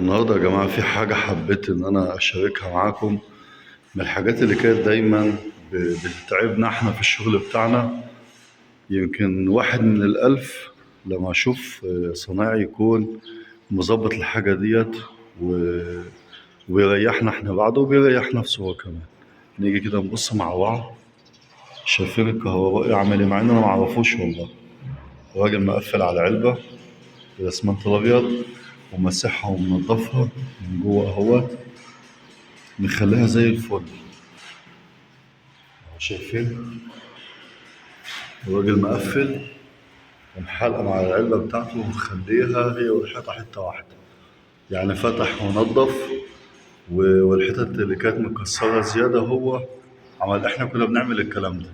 النهاردة يا جماعة في حاجة حبيت إن أنا أشاركها معاكم. من الحاجات اللي كانت دايما بتتعبنا إحنا في الشغل بتاعنا. يمكن واحد من الألف لما أشوف صنايعي يكون مظبط الحاجة ديت و- ويريحنا إحنا بعده وبيريح نفسه هو كمان. نيجي كده نبص مع بعض، شايفين الكهربائي عامل إيه؟ مع إن أنا معرفوش والله. الراجل مقفل على علبة بالأسمنت الأبيض ومسحها ومنضفها من جوه أهوت، مخليها زي الفل. شايفين الراجل مقفل ومحلقة مع العلبة بتاعته ومخليها هي والحيطة حتة واحدة. يعني فتح ونضف والحتت اللي كانت مكسرة زيادة هو عمل. احنا كنا بنعمل الكلام ده،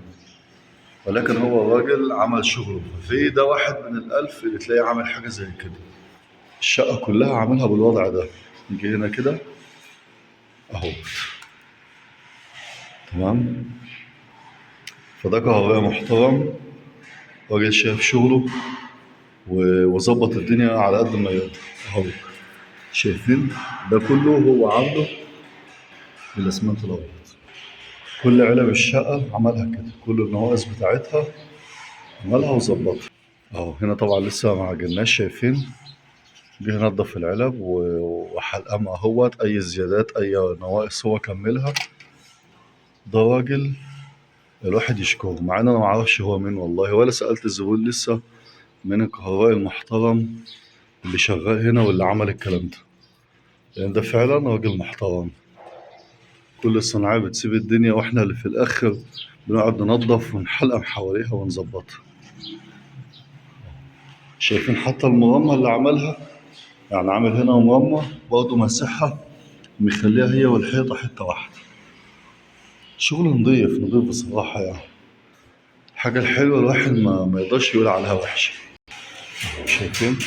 ولكن هو الراجل عمل شغله. في ده واحد من الألف اللي تلاقيه عامل حاجة زي كده. الشقة كلها عاملها بالوضع ده. نيجي هنا كده اهو، تمام. فده كهربائي محترم، راجل شايف شغله وظبط الدنيا على قد ما يقدر اهو. شايفين ده كله هو عامله بالاسمنت الابيض. كل علب الشقه عملها كده، كل النواقص بتاعتها عملها وظبطها اهو. هنا طبعا لسه ما عجناش، شايفين. جه نضف العلب وحلقمها اهوت. اي زيادات اي نواقص هو كملها. ده راجل الواحد يشكره، مع ان انا ما اعرفش هو مين والله، ولا سالت الزبون لسه من الكهربائي المحترم اللي شغال هنا واللي عمل الكلام ده، لان ده فعلا راجل محترم. كل الصناعية بتسيب الدنيا واحنا اللي في الآخر بنقعد ننضف ونحلقم حواليها ونظبطها. شايفين حتى المرمى اللي عملها، يعني عامل هنا مرمى برضه مسحها مخليها هي والحيطة حتة واحدة. شغل نضيف نضيف بصراحة يعني. الحاجة الحلوة الواحد ما يقدرش يقول عليها وحشة. شايفين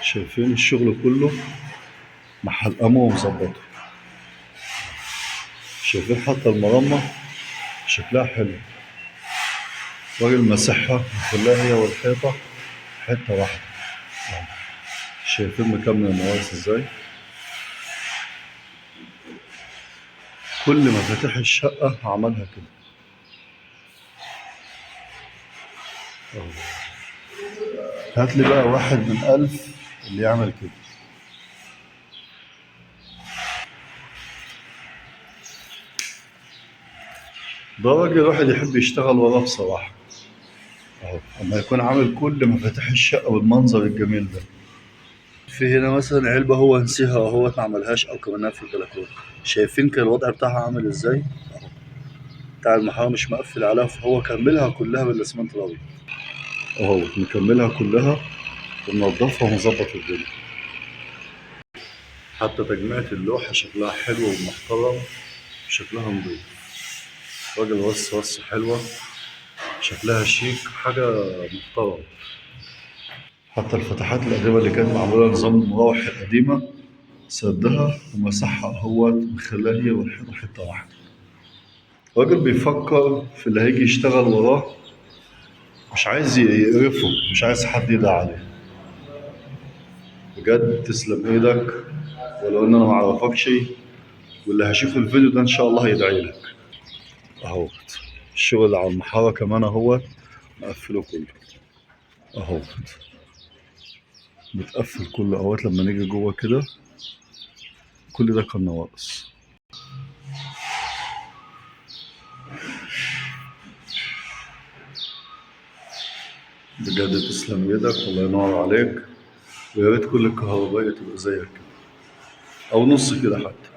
شايفين الشغل كله محلقمه ومظبطه. شايفين حتى المرمى شكلها حلو. راجل مسحها مخليها هي والحيطة حتة واحدة. شايفين مكمل النواقص ازاي. كل مفاتيح الشقة عملها كده اهو. هات لي بقى واحد من ألف اللي يعمل كده. ده راجل واحد يحب يشتغل وراه بصراحة اهو، اما يكون عامل كل مفاتيح الشقة بالمنظر الجميل ده. في هنا مثلا علبة هو نسيها وهو ما عملهاش أو كملها في البلكونة. شايفين كان الوضع بتاعها عامل ازاي اهو. بتاع المحاره مش مقفل عليها، فهو كملها كلها بالاسمنت الأبيض اهو، مكملها كلها ومنضفها ومظبط الدنيا. حتى تجميعة اللوحة شكلها حلو ومحترم، شكلها نضيف. راجل رص حلوة، شكلها شيك، حاجة محترمة. حتى الفتحات القديمة اللي كانت معمولة نظام المراوح القديمة سدها ومسحها اهوت، مخليها هي والحيطة حتة واحدة. راجل بيفكر في اللي هيجي يشتغل وراه، مش عايز يقرفه، مش عايز حد يدعي عليه. بجد تسلم ايدك، ولو ان انا معرفكش، واللي هشوف الفيديو ده ان شاء الله هيدعي لك اهوت. الشغل على المحارة كمان اهوت، مقفله كله اهوت، متقفل كله اهوت. لما نيجي جوه كده كل ده كان نواقص. بجد تسلم ايدك، الله ينور عليك. ويا ريت كل الكهربائية تبقى زيك كده، او نص كده حتى.